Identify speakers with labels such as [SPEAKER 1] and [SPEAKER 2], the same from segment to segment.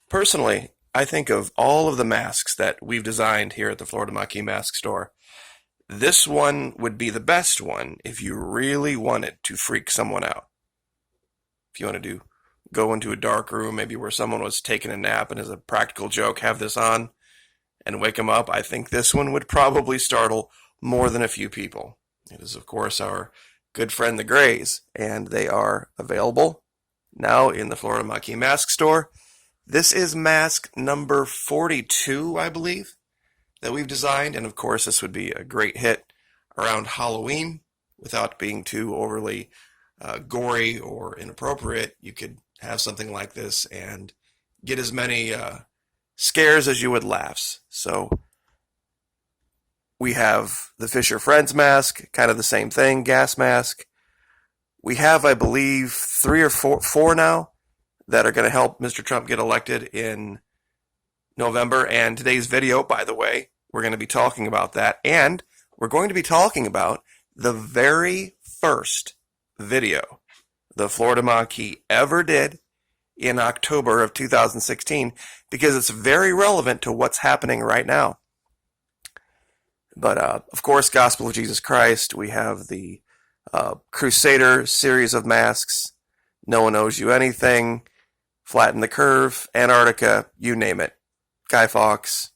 [SPEAKER 1] Personally, I think of all of the masks that we've designed here at the Florida Maquis Mask Store, this one would be the best one if you really wanted to freak someone out. If you want to go into a dark room, maybe where someone was taking a nap, and as a practical joke, have this on and wake them up, I think this one would probably startle more than a few people. It is, of course, our good friend the Greys, and they are available now in the Florida Maquis Mask Store. This is mask number 42, I believe, that we've designed, and of course this would be a great hit around Halloween without being too overly gory or inappropriate. You could have something like this and get as many scares as you would laughs. So we have the Fisher Friends mask, kind of the same thing, gas mask. We have, I believe, three or four now that are going to help Mr. Trump get elected in November. And today's video, by the way, we're going to be talking about that. And we're going to be talking about the very first video the Florida Maquis ever did in October of 2016, because it's very relevant to what's happening right now. But, of course, Gospel of Jesus Christ. We have the Crusader series of masks. No One Owes You Anything. Flatten the Curve. Antarctica. You name it. Guy Fawkes.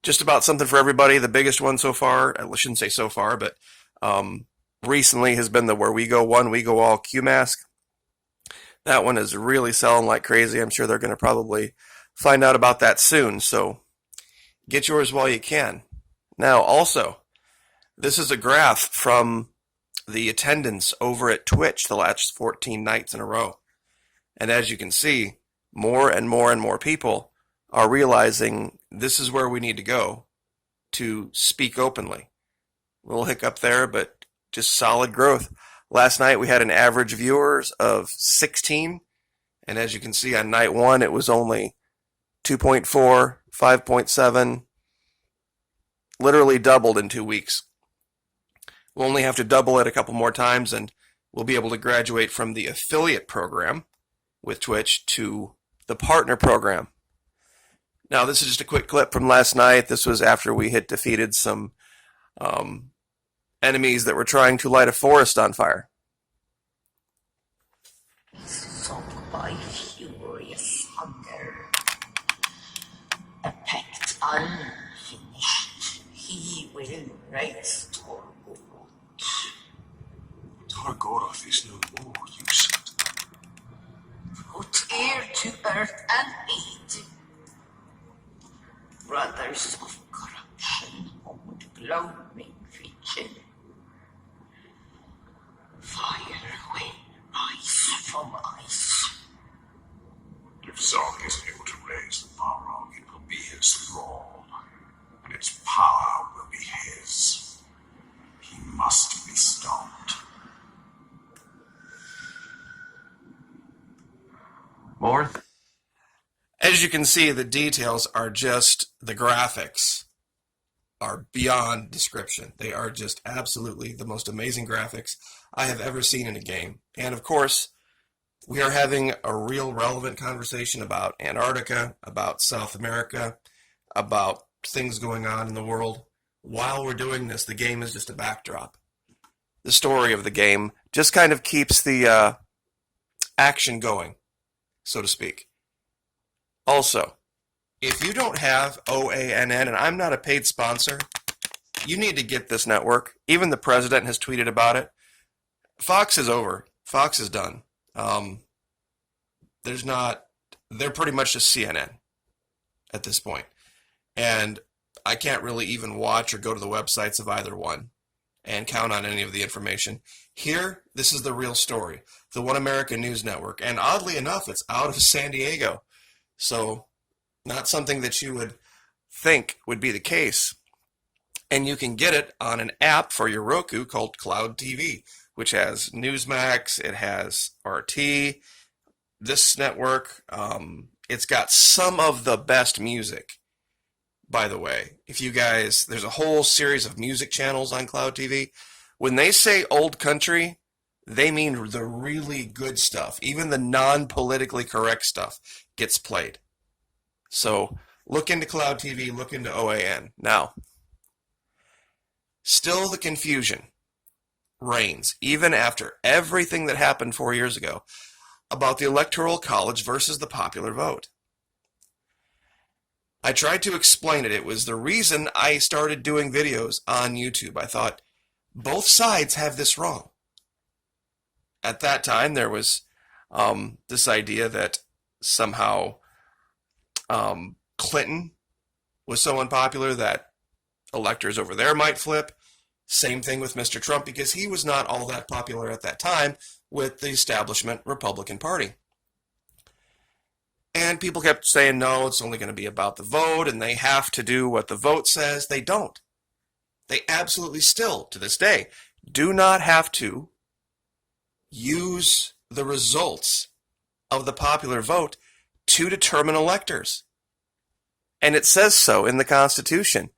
[SPEAKER 1] Just about something for everybody. The biggest one so far, I shouldn't say so far, but recently has been the Where We Go One, We Go All Q mask. That one is really selling like crazy. I'm sure they're going to probably find out about that soon, so get yours while you can. Now, also, this is a graph from the attendance over at Twitch the last 14 nights in a row. And as you can see, more and more and more people are realizing this is where we need to go to speak openly. A little hiccup there, but just solid growth. Last night we had an average viewers of 16, and as you can see on night one it was only 2.4, 5.7, literally doubled in 2 weeks. We'll only have to double it a couple more times and we'll be able to graduate from the affiliate program with Twitch to the partner program. Now this is just a quick clip from last night. This was after we had defeated some enemies that were trying to light a forest on fire.
[SPEAKER 2] Sunk by furious hunger, a pact unfinished, he will raise Torgoroth.
[SPEAKER 3] Torgoroth is no more, you said.
[SPEAKER 2] Put ear to earth and aid. Brothers of corruption hold gloaming vigil. Fire will rise from ice.
[SPEAKER 3] If Zog isn't able to raise the Balrog, it will be his thrall, and its power will be his. He must be stopped.
[SPEAKER 1] More? As you can see, the details are just, the graphics are beyond description. They are just absolutely the most amazing graphics I have ever seen in a game. And of course, we are having a real relevant conversation about Antarctica, about South America, about things going on in the world. While we're doing this, the game is just a backdrop. The story of the game just kind of keeps the action going, so to speak. Also, if you don't have OANN, and I'm not a paid sponsor, you need to get this network. Even the president has tweeted about it. Fox is over. Fox is done. They're pretty much just CNN at this point. And I can't really even watch or go to the websites of either one and count on any of the information. Here, this is the real story. The One America News Network. And oddly enough, it's out of San Diego. So, not something that you would think would be the case. And you can get it on an app for your Roku called Cloud TV, which has Newsmax, it has RT, this network. It's got some of the best music, by the way. If you guys, there's a whole series of music channels on Cloud TV. When they say old country, they mean the really good stuff. Even the non-politically correct stuff gets played. So look into Cloud TV, look into OAN. Now, still the confusion reigns, even after everything that happened 4 years ago, about the Electoral College versus the popular vote. I tried to explain it. It was the reason I started doing videos on YouTube. I thought, both sides have this wrong. At that time, there was this idea that somehow Clinton was so unpopular that electors over there might flip. Same thing with Mr. Trump, because he was not all that popular at that time with the establishment Republican Party. And people kept saying, no, it's only going to be about the vote, and they have to do what the vote says. They don't. They absolutely still, to this day, do not have to use the results of the popular vote to determine electors. And it says so in the Constitution.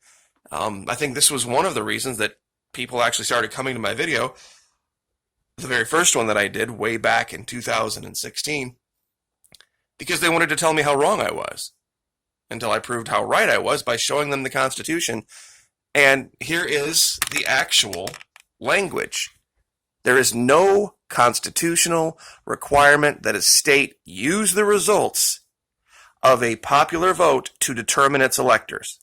[SPEAKER 1] I think this was one of the reasons that people actually started coming to my video. The very first one that I did way back in 2016, because they wanted to tell me how wrong I was, until I proved how right I was by showing them the Constitution. And here is the actual language. There is no constitutional requirement that a state use the results of a popular vote to determine its electors.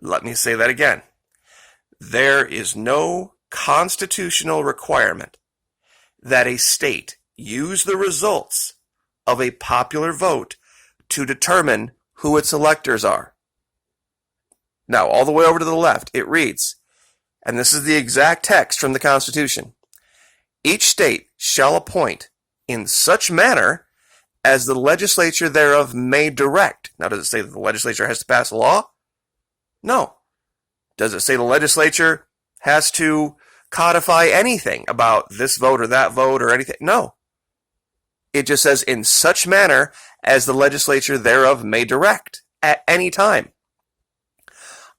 [SPEAKER 1] Let me say that again. There is no constitutional requirement that a state use the results of a popular vote to determine who its electors are. Now, all the way over to the left, it reads, and this is the exact text from the Constitution, each state shall appoint in such manner as the legislature thereof may direct. Now, does it say that the legislature has to pass a law? No. Does it say the legislature has to codify anything about this vote or that vote or anything? No. It just says in such manner as the legislature thereof may direct at any time.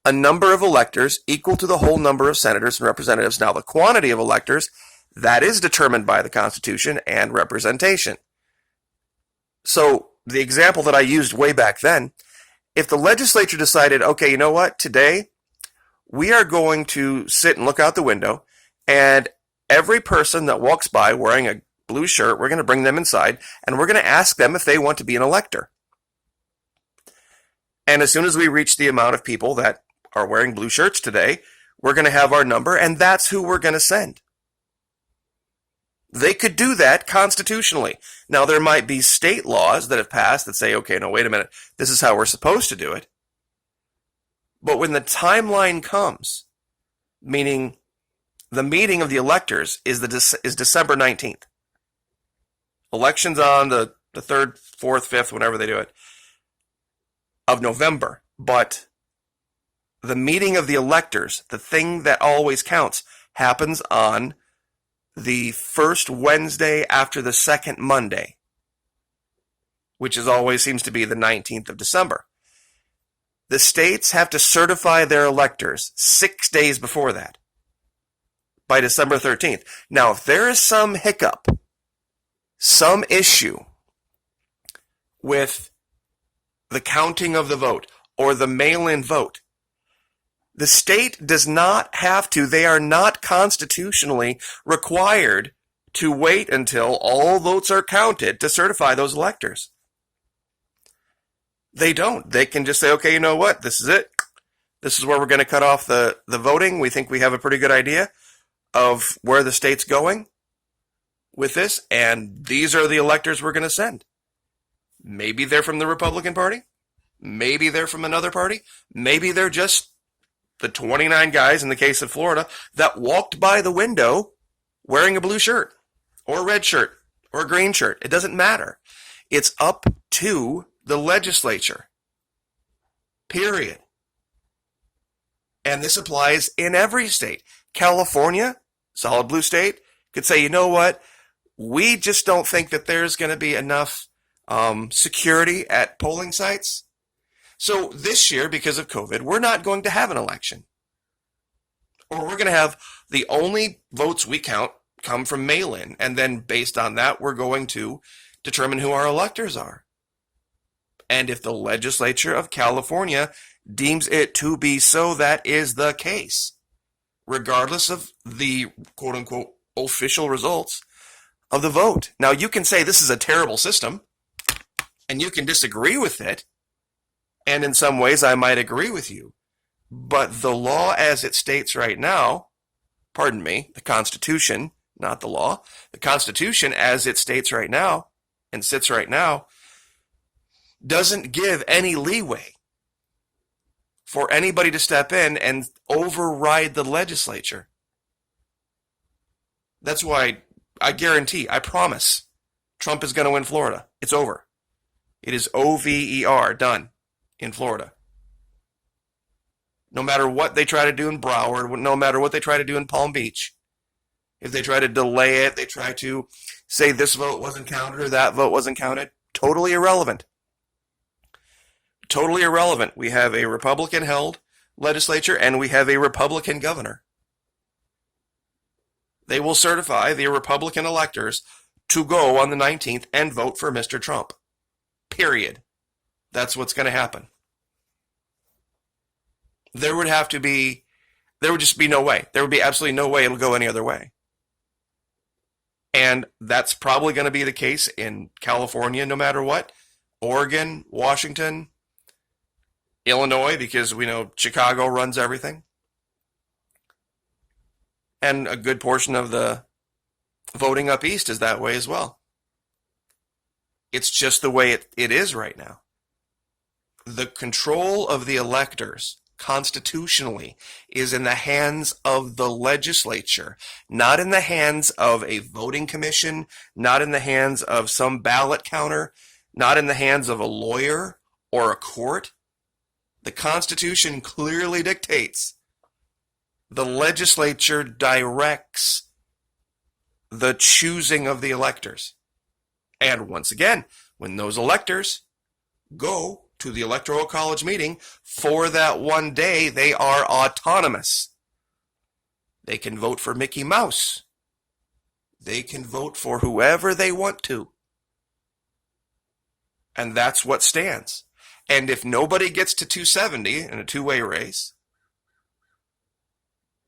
[SPEAKER 1] A number of electors equal to the whole number of senators and representatives. Now, the quantity of electors, that is determined by the Constitution and representation. So, the example that I used way back then, if the legislature decided, okay, you know what, today we are going to sit and look out the window, and every person that walks by wearing a blue shirt, we're going to bring them inside, and we're going to ask them if they want to be an elector. And as soon as we reach the amount of people that are wearing blue shirts today, we're going to have our number, and that's who we're going to send. They could do that constitutionally. Now, there might be state laws that have passed that say, okay, no, wait a minute, this is how we're supposed to do it. But when the timeline comes, meaning the meeting of the electors is December 19th. Elections on the 3rd, 4th, 5th, whenever they do it, of November. But the meeting of the electors, the thing that always counts, happens on the first Wednesday after the second Monday, which is always seems to be the 19th of December. The states have to certify their electors 6 days before that, by December 13th. Now, if there is some hiccup, some issue with the counting of the vote or the mail-in vote, the state does not have to, they are not constitutionally required to wait until all votes are counted to certify those electors. They don't. They can just say, okay, you know what, this is it. This is where we're going to cut off the voting. We think we have a pretty good idea of where the state's going with this, and these are the electors we're going to send. Maybe they're from the Republican Party. Maybe they're from another party. Maybe they're just the 29 guys, in the case of Florida, that walked by the window wearing a blue shirt or a red shirt or a green shirt. It doesn't matter. It's up to the legislature. Period. And this applies in every state. California, solid blue state, could say, you know what? We just don't think that there's going to be enough security at polling sites. So this year, because of COVID, we're not going to have an election. Or we're going to have the only votes we count come from mail-in. And then based on that, we're going to determine who our electors are. And if the legislature of California deems it to be so, that is the case, regardless of the quote-unquote official results of the vote. Now, you can say this is a terrible system, and you can disagree with it, and in some ways I might agree with you. But the law as it states right now, pardon me, the Constitution, not the law, the Constitution as it states right now and sits right now, doesn't give any leeway for anybody to step in and override the legislature. That's why I guarantee, I promise, Trump is going to win Florida. It's over. It is over, done in Florida. No matter what they try to do in Broward, no matter what they try to do in Palm Beach, if they try to delay it, they try to say this vote wasn't counted or that vote wasn't counted, totally irrelevant. Totally irrelevant. We have a Republican-held legislature and we have a Republican governor. They will certify the Republican electors to go on the 19th and vote for Mr. Trump. Period. That's what's going to happen. There would just be no way. There would be absolutely no way it'll go any other way. And that's probably going to be the case in California no matter what. Oregon, Washington, Illinois, because we know Chicago runs everything. And a good portion of the voting up east is that way as well. It's just the way it is right now. The control of the electors constitutionally is in the hands of the legislature, not in the hands of a voting commission, not in the hands of some ballot counter, not in the hands of a lawyer or a court. The Constitution clearly dictates the legislature directs the choosing of the electors. And once again, when those electors go to the Electoral College meeting for that one day, they are autonomous. They can vote for Mickey Mouse. They can vote for whoever they want to. And that's what stands. And if nobody gets to 270 in a two-way race,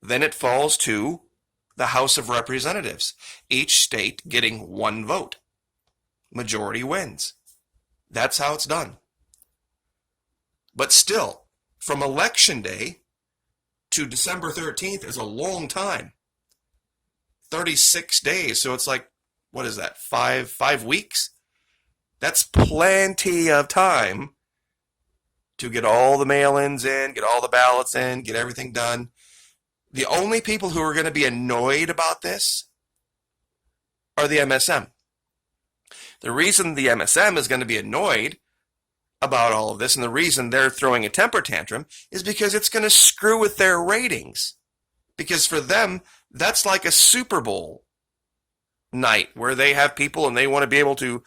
[SPEAKER 1] then it falls to the House of Representatives, each state getting one vote. Majority wins. That's how it's done. But still, from Election Day to December 13th is a long time. 36 days, so it's like, what is that, 5 weeks? That's plenty of time to get all the mail-ins in, get all the ballots in, get everything done. The only people who are going to be annoyed about this are the MSM. The reason the MSM is going to be annoyed about all of this, and the reason they're throwing a temper tantrum, is because it's going to screw with their ratings. Because for them, that's like a Super Bowl night where they have people and they want to be able to,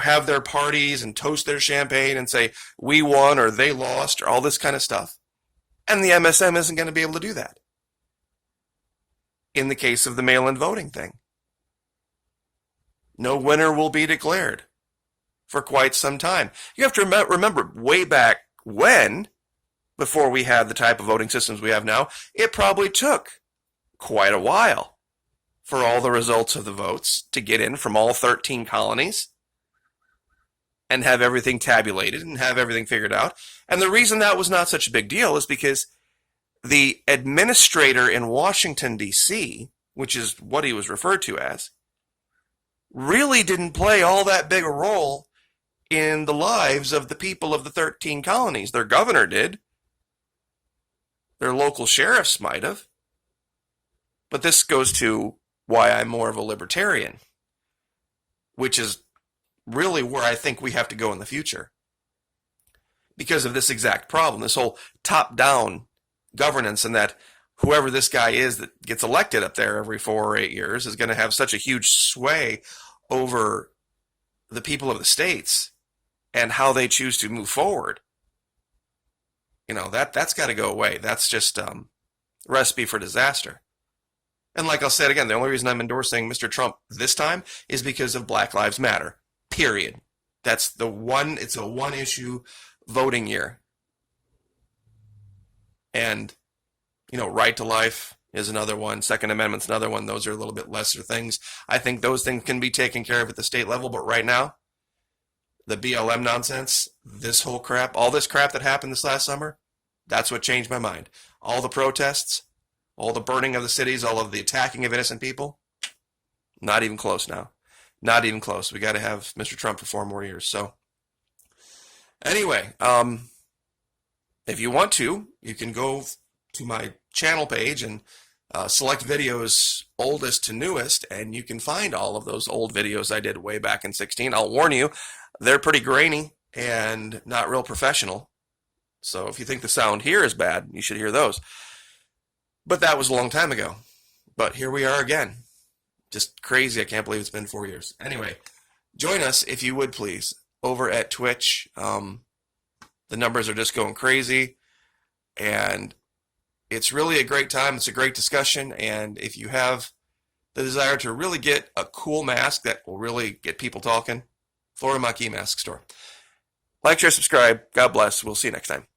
[SPEAKER 1] have their parties and toast their champagne and say, we won or they lost or all this kind of stuff. And the MSM isn't going to be able to do that in the case of the mail-in voting thing. No winner will be declared for quite some time. You have to remember, way back when, before we had the type of voting systems we have now, it probably took quite a while for all the results of the votes to get in from all 13 colonies and have everything tabulated and have everything figured out. And the reason that was not such a big deal is because the administrator in Washington, D.C., which is what he was referred to as, really didn't play all that big a role in the lives of the people of the 13 colonies. Their governor did. Their local sheriffs might have. But this goes to why I'm more of a libertarian, which is really where I think we have to go in the future. Because of this exact problem, this whole top-down governance, and that whoever this guy is that gets elected up there every 4 or 8 years is going to have such a huge sway over the people of the states and how they choose to move forward. That's got to go away. That's just recipe for disaster. And like I'll say it again, the only reason I'm endorsing Mr. Trump this time is because of Black Lives Matter. Period. That's the one, it's a one issue voting year. And, right to life is another one. Second Amendment's another one. Those are a little bit lesser things. I think those things can be taken care of at the state level, but right now, the BLM nonsense, this whole crap, all this crap that happened this last summer, that's what changed my mind. All the protests, all the burning of the cities, all of the attacking of innocent people, not even close now. Not even close. We got to have Mr. Trump for 4 more years. So, anyway, if you want to, you can go to my channel page and select videos oldest to newest, and you can find all of those old videos I did way back in 16. I'll warn you, they're pretty grainy and not real professional. So if you think the sound here is bad, you should hear those. But that was a long time ago. But here we are again. Just crazy. I can't believe it's been 4 years. Anyway, join us, if you would please, over at Twitch. The numbers are just going crazy. And it's really a great time. It's a great discussion. And if you have the desire to really get a cool mask that will really get people talking, Florida Maquis Mask Store. Like, share, subscribe. God bless. We'll see you next time.